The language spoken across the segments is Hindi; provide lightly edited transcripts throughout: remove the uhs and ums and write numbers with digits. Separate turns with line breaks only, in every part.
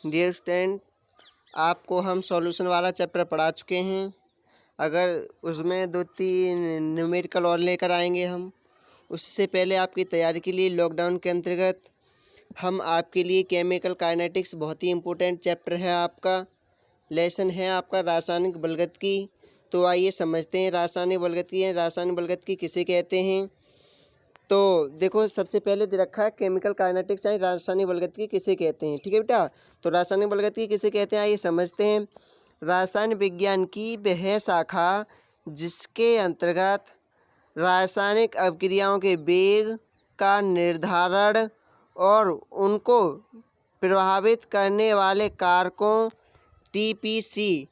डियर स्टूडेंट, आपको हम सॉल्यूशन वाला चैप्टर पढ़ा चुके हैं। अगर उसमें 2-3 न्यूमेरिकल और लेकर आएंगे हम। उससे पहले आपकी तैयारी के लिए लॉकडाउन के अंतर्गत हम आपके लिए केमिकल काइनेटिक्स बहुत ही इम्पोर्टेंट चैप्टर है। आपका लेसन है आपका रासायनिक बलगतकी। तो आइए समझते हैं रासायनिक बलगतकी है। रासायनिक बलगतकी किसे कहते हैं? तो देखो, सबसे पहले दे रखा है केमिकल काइनेटिक्स यानी रासायनिक बलगतकी किसे कहते हैं। ठीक है बेटा, तो रासायनिक बलगतकी किसे कहते हैं आइए समझते हैं। रासायन विज्ञान की वह शाखा जिसके अंतर्गत रासायनिक अभिक्रियाओं के वेग का निर्धारण और उनको प्रभावित करने वाले कारकों टीपीसी,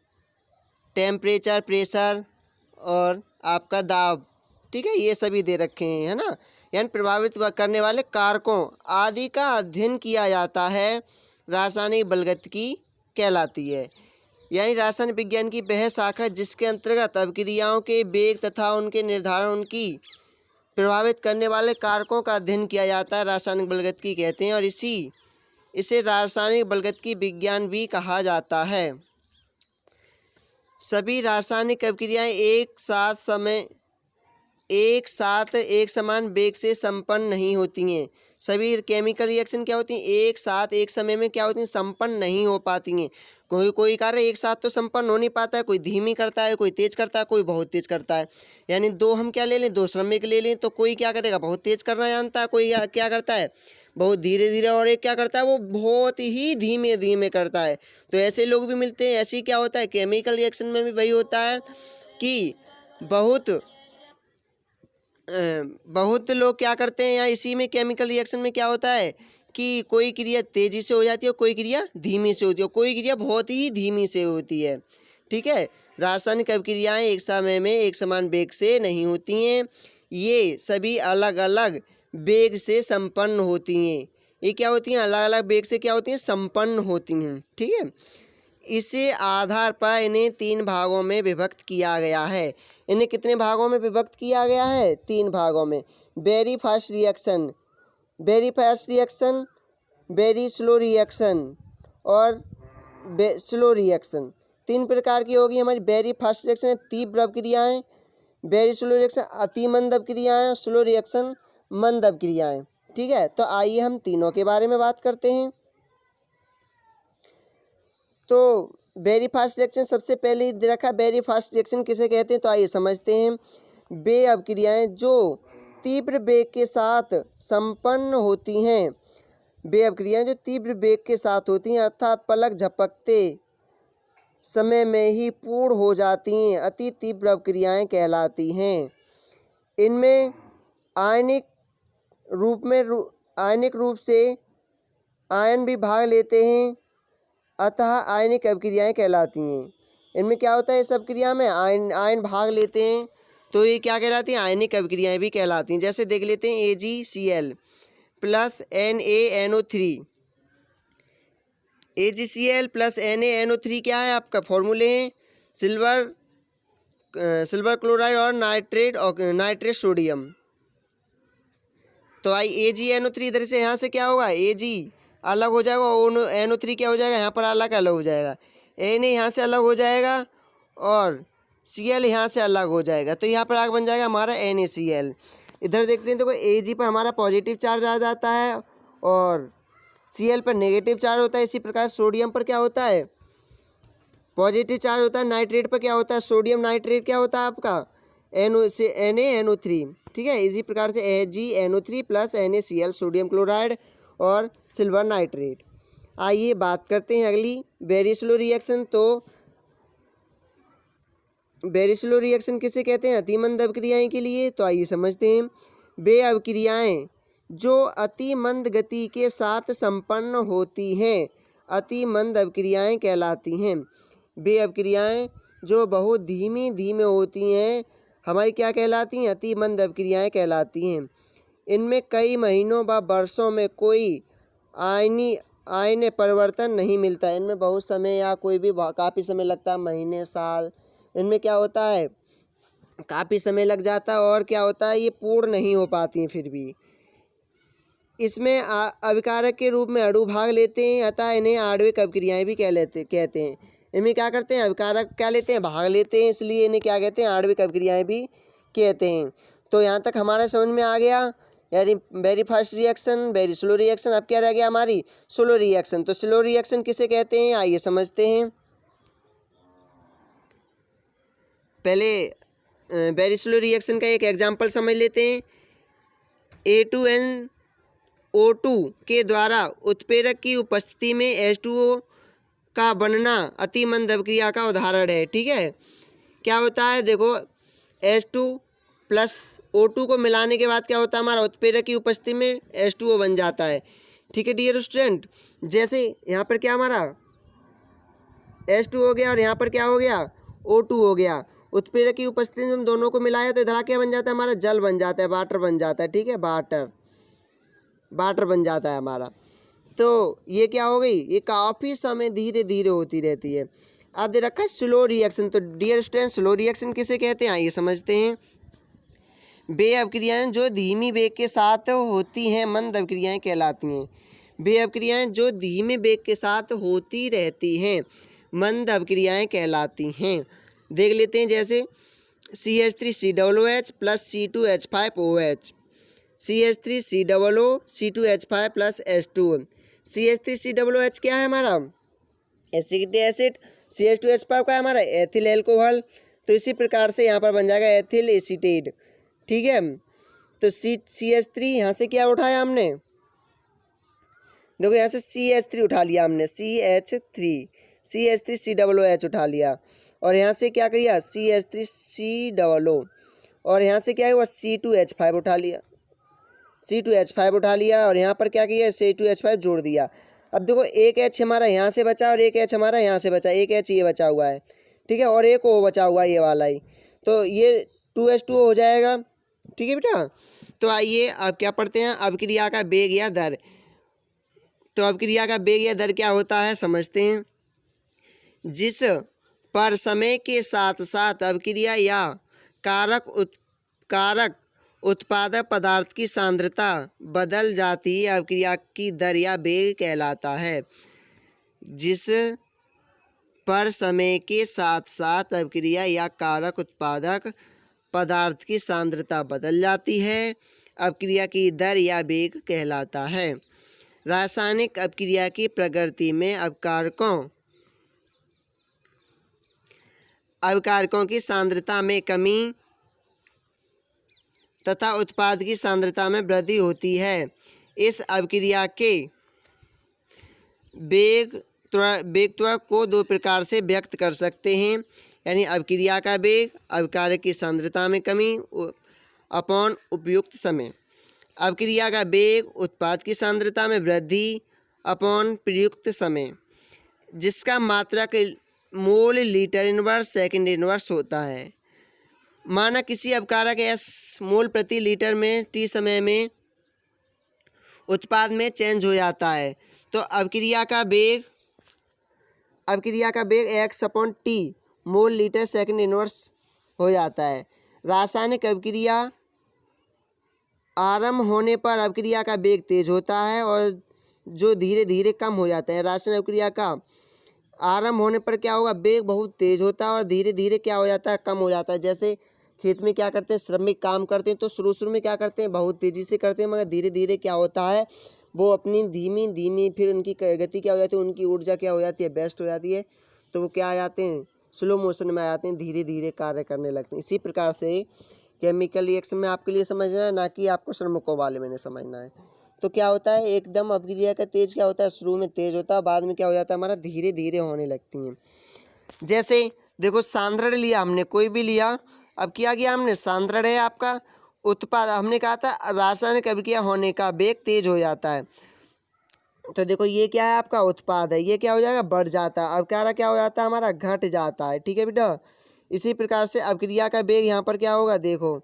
टेम्परेचर, प्रेशर और आपका दाब, ठीक है, ये सभी दे रखे हैं, है ना। यानी प्रभावित करने वाले कारकों आदि का अध्ययन किया जाता है, रासायनिक बलगतकी कहलाती है। यानी रासायन विज्ञान की वह शाखा जिसके अंतर्गत अभिक्रियाओं के वेग तथा उनके निर्धारण, उनकी प्रभावित करने वाले कारकों का अध्ययन किया जाता है, रासायनिक बलगतकी कहते हैं। और इसे रासायनिक बलगतकी विज्ञान भी कहा जाता है। सभी रासायनिक अभिक्रियाएं एक साथ एक समान वेग से संपन्न नहीं होती हैं। सभी केमिकल रिएक्शन क्या होती हैं, एक साथ एक समय में क्या होती हैं, संपन्न नहीं हो पाती हैं। कोई कार्य एक साथ तो संपन्न हो नहीं पाता है, कोई धीमी करता है, कोई तेज करता है, कोई बहुत तेज करता है। यानी दो हम क्या ले लें, दो श्रमिक ले लें, तो कोई क्या करेगा, बहुत तेज करना जानता है, कोई क्या करता है बहुत धीरे धीरे, और एक क्या करता है वो बहुत ही धीमे धीमे करता है। तो ऐसे लोग भी मिलते हैं। ऐसे क्या होता है केमिकल रिएक्शन में भी वही होता है कि बहुत लोग क्या करते हैं, या इसी में केमिकल रिएक्शन में क्या होता है कि कोई क्रिया तेजी से हो जाती है, कोई क्रिया धीमी से होती है, कोई क्रिया बहुत ही धीमी से होती है। ठीक है, रासायनिक अभिक्रियाएं एक समय में एक समान वेग से नहीं होती हैं, ये सभी अलग अलग वेग से संपन्न होती हैं। ये क्या होती हैं, अलग अलग वेग से क्या होती हैं, संपन्न होती हैं। ठीक है, इसे आधार पर इन्हें 3 भागों में विभक्त किया गया है। इन्हें कितने भागों में विभक्त किया गया है, 3 भागों में। Very fast reaction, very slow reaction और स्लो रिएक्शन। 3 प्रकार की होगी हमारी। वेरी फास्ट रिएक्शन तीव्र अभिक्रियाएं, वेरी स्लो रिएक्शन अति मंद अभिक्रियाएं, स्लो रिएक्शन मंद अभिक्रियाएं। ठीक है, तो आइए हम तीनों के बारे में बात करते हैं। तो वेरी फास्ट रिएक्शन सबसे पहले दे रखा है, वेरी फास्ट रिएक्शन किसे कहते हैं, तो आइए समझते हैं। वे अभिक्रियाएं जो तीव्र वेग के साथ संपन्न होती हैं, वे अभिक्रियाएं जो तीव्र वेग के साथ होती हैं, अर्थात पलक झपकते समय में ही पूर्ण हो जाती हैं, अति तीव्र अभिक्रियाएं कहलाती हैं। इनमें आयनिक रूप से आयन भी भाग लेते हैं, अतः आयनिक अभिक्रियाएं कहलाती हैं। इनमें क्या होता है, इस अभिक्रिया में आयन भाग लेते हैं, तो ये क्या कहलाती हैं, आयनिक अभिक्रियाएं भी कहलाती हैं। जैसे देख लेते हैं AgCl plus NaNO3। AgCl plus NaNO3 क्या है आपका, फॉर्मूले हैं सिल्वर क्लोराइड और नाइट्रेट सोडियम। तो आई AgNO3 इधर से यहाँ से क्या होगा, Ag अलग हो जाएगा और NO3 क्या हो जाएगा, यहाँ पर अलग हो जाएगा। Na यहाँ से अलग हो जाएगा और Cl यहाँ से अलग हो जाएगा, तो यहाँ पर आग बन जाएगा हमारा NaCl। इधर देखते हैं, देखो Ag पर हमारा पॉजिटिव चार्ज आ जाता है और Cl पर नेगेटिव चार्ज होता है। इसी प्रकार सोडियम पर क्या होता है, पॉजिटिव चार्ज होता है। नाइट्रेट पर क्या होता है, सोडियम नाइट्रेट क्या होता है आपका, NaNO3। ठीक है, इसी प्रकार से AgNO3 plus NaCl sodium chloride और सिल्वर नाइट्रेट। आइए बात करते हैं अगली, वेरी स्लो रिएक्शन। तो वेरी स्लो रिएक्शन किसे कहते हैं, अति मंद अभिक्रियाएं के लिए। तो आइए समझते हैं। वे अभिक्रियाएं जो अति मंद गति के साथ संपन्न होती हैं, अति मंद अभिक्रियाएं कहलाती हैं। वे अभिक्रियाएं जो बहुत धीमी धीमे होती हैं, हमारी क्या कहलाती हैं, अति मंद अभिक्रियाएं कहलाती हैं। इनमें कई महीनों व वर्षों में कोई आयन परिवर्तन नहीं मिलता है। इनमें बहुत समय या कोई भी काफ़ी समय लगता है, महीने साल, इनमें क्या होता है काफ़ी समय लग जाता है और क्या होता है ये पूर्ण नहीं हो पाती हैं फिर भी। इसमें अभिकारक के रूप में अणु भाग लेते हैं, अतः इन्हें आणविक अभिक्रियाएं भी कहते हैं। इनमें क्या करते हैं, अभिकारक क्या लेते हैं, भाग लेते हैं, इसलिए इन्हें क्या कहते हैं, आणविक अभिक्रियाएं भी कहते हैं। तो यहाँ तक हमारा समझ में आ गया, यानी very fast reaction, very slow reaction. अब क्या रह गया हमारी, स्लो रिएक्शन। तो स्लो रिएक्शन किसे कहते हैं, आइए समझते हैं। पहले वेरी स्लो रिएक्शन का एक एग्जाम्पल समझ लेते हैं। A2NO2 के द्वारा उत्प्रेरक की उपस्थिति में H2O का बनना अति मंद अभिक्रिया का उदाहरण है। ठीक है, क्या होता है, देखो H2 प्लस O2 को मिलाने के बाद क्या होता है, हमारा उत्प्रेरक की उपस्थिति में H2O बन जाता है। ठीक है डियर स्टूडेंट, जैसे यहाँ पर क्या हमारा H2 हो गया और यहाँ पर क्या हो गया, O2 हो गया। उत्प्रेरक की उपस्थिति में हम दोनों को मिलाया तो इधर क्या बन जाता है, हमारा जल बन जाता है, वाटर बन जाता है। ठीक है, वाटर बन जाता है हमारा। तो ये क्या हो गई, ये काफ़ी समय धीरे धीरे होती रहती है। अब दे रखा है स्लो रिएक्शन। तो डियर स्टूडेंट, स्लो रिएक्शन किसे कहते हैं, आइए समझते हैं। वे अभिक्रियाएँ जो धीमी वेग के साथ होती हैं मंद अभिक्रियाएँ कहलाती हैं। वे अभिक्रियाएँ जो धीमे वेग के साथ होती रहती हैं मंद अभिक्रियाएँ कहलाती हैं। देख लेते हैं, जैसे CH3COOH plus C2H5OH, CH3COO C2H5 plus H2O। CH3COOH क्या है हमारा, एसिटिक एसिड। CH2H5 का है हमारा एथिल एल्कोहल। तो इसी प्रकार से यहाँ पर बन जाएगा एथिल एसीटेट। ठीक है, तो CH3 यहाँ से क्या उठाया हमने, देखो यहाँ से CH3 उठा लिया हमने, CH3COOH उठा लिया, और यहाँ से क्या किया CH3COO, और यहाँ से क्या हुआ C2H5 उठा लिया, C2H5 उठा लिया, और यहाँ पर क्या किया C2H5 जोड़ दिया। अब देखो एक H हमारा यहाँ से बचा और एक H हमारा यहाँ से बचा, एक H ये बचा हुआ है। ठीक है, और एक O बचा हुआ है, ये वाला ही। तो ये 2H2O हो जाएगा। ठीक है बेटा, तो आइए अब क्या पढ़ते हैं, अभिक्रिया का वेग या दर। तो अभिक्रिया का वेग या दर क्या होता है समझते हैं। जिस पर समय के साथ साथ अभिक्रिया या कारक उत्पादक पदार्थ की सांद्रता बदल जाती है, अभिक्रिया की दर या वेग कहलाता है। जिस पर समय के साथ साथ अभिक्रिया या कारक उत्पादक पदार्थ की सांद्रता बदल जाती है, अभिक्रिया की दर या वेग कहलाता है। रासायनिक अभिक्रिया की प्रगति में अभिकारकों की सांद्रता में कमी तथा उत्पाद की सांद्रता में वृद्धि होती है। इस अभिक्रिया के वेग त्वरक को दो प्रकार से व्यक्त कर सकते हैं, यानी अभिक्रिया का वेग अभिकारक की सांद्रता में कमी अपॉन उपयुक्त समय। अभिक्रिया का वेग उत्पाद की सांद्रता में वृद्धि अपॉन प्रयुक्त समय, जिसका मात्रक mole litre inverse second inverse होता है। माना किसी अभिकारक S मोल प्रति लीटर में T समय में उत्पाद में चेंज हो जाता है, तो अभिक्रिया का वेग X upon T mole litre second inverse हो जाता है। रासायनिक अभिक्रिया आरंभ होने पर अभिक्रिया का वेग तेज होता है और जो धीरे धीरे कम हो जाता है। रासायनिक अभिक्रिया का आरंभ होने पर क्या होगा, वेग बहुत तेज होता है और धीरे धीरे क्या हो जाता है, कम हो जाता है। जैसे खेत में क्या करते हैं, श्रमिक काम करते हैं तो शुरू में क्या करते हैं, बहुत तेज़ी से करते हैं, मगर धीरे धीरे क्या होता है, वो अपनी धीमी फिर उनकी गति क्या हो जाती है, उनकी ऊर्जा क्या हो जाती है, बेस्ट हो जाती है, तो वो क्या आ जाते हैं, स्लो मोशन में आ जाते हैं, धीरे धीरे कार्य करने लगते हैं। इसी प्रकार से केमिकल रिएक्शन में आपके लिए समझना है, ना कि आपको श्रमिकों वाले में समझना है। तो क्या होता है, एकदम अभिक्रिया का तेज क्या होता है, शुरू में तेज होता है, बाद में क्या हो जाता है, हमारा धीरे धीरे होने लगती हैं। जैसे देखो सांद्रण लिया हमने, कोई भी लिया, अब क्या किया हमने, सांद्रण है आपका उत्पाद, हमने कहा था रासायनिक अभिक्रिया होने का वेग तेज हो जाता है, तो देखो ये क्या है आपका उत्पाद है, ये क्या हो जाएगा, बढ़ जाता है। अभिक्रिया क्या हो जाता है, हमारा घट जाता है। ठीक है बेटा, इसी प्रकार से अभिक्रिया का वेग यहाँ पर क्या होगा, देखो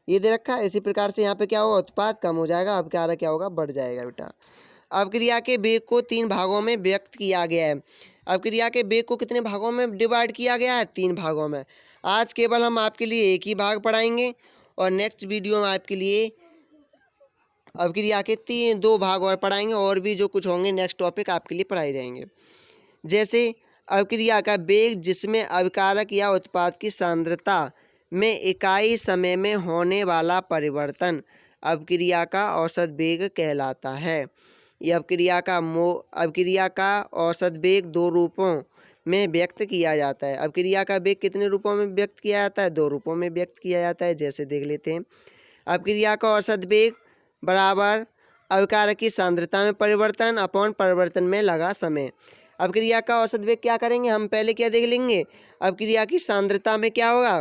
ये दे रखा है, इसी प्रकार से यहाँ पे क्या होगा, उत्पाद कम हो जाएगा, अभिक्रिया क्या होगा, बढ़ जाएगा बेटा। अभिक्रिया के वेग को 3 भागों में व्यक्त किया गया है। अभिक्रिया के वेग को कितने भागों में डिवाइड किया गया है, 3 भागों में। आज केवल हम आपके लिए एक ही भाग पढ़ाएंगे और नेक्स्ट वीडियो में आपके लिए अभिक्रिया के 2 भाग और पढ़ाएंगे, और भी जो कुछ होंगे नेक्स्ट टॉपिक आपके लिए पढ़ाए जाएंगे। जैसे अभिक्रिया का वेग, जिसमें अभिकारक या उत्पाद की सांद्रता में इकाई समय में होने वाला परिवर्तन अभिक्रिया का औसत वेग कहलाता है। यह अभिक्रिया का औसत वेग 2 रूपों में व्यक्त किया जाता है। अभिक्रिया का वेग कितने रूपों में व्यक्त किया जाता है? 2 रूपों में व्यक्त किया जाता है। जैसे देख लेते हैं। अभिक्रिया का औसत वेग बराबर अभिकारक की सांद्रता में परिवर्तन अपॉन परिवर्तन में लगा समय। अभिक्रिया का औसत वेग क्या करेंगे हम? पहले क्या देख लेंगे? अभिक्रिया की सांद्रता में क्या होगा?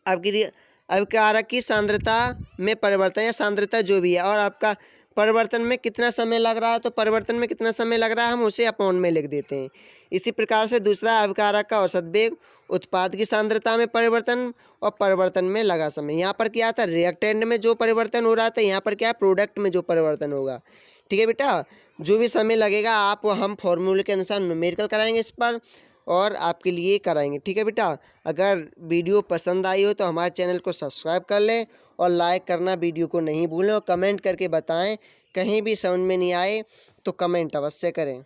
अभिकारक की सांद्रता में परिवर्तन या सांद्रता जो भी है, और आपका परिवर्तन में कितना समय लग रहा है, तो परिवर्तन में कितना समय लग रहा है हम उसे अपॉन में लिख देते हैं। इसी प्रकार से दूसरा, अभिकारक का औसत वेग उत्पाद की सांद्रता में परिवर्तन और परिवर्तन में लगा समय। यहाँ पर क्या था? रिएक्टेंट में जो परिवर्तन हो रहा था, यहाँ पर क्या है? प्रोडक्ट में जो परिवर्तन होगा। ठीक है बेटा, जो भी समय लगेगा आप हम फॉर्मूले के अनुसार न्यूमेरिकल कराएंगे इस पर, और आपके लिए कराएंगे। ठीक है बेटा, अगर वीडियो पसंद आई हो तो हमारे चैनल को सब्सक्राइब कर लें और लाइक करना वीडियो को नहीं भूलें, और कमेंट करके बताएं। कहीं भी समझ में नहीं आए तो कमेंट अवश्य करें।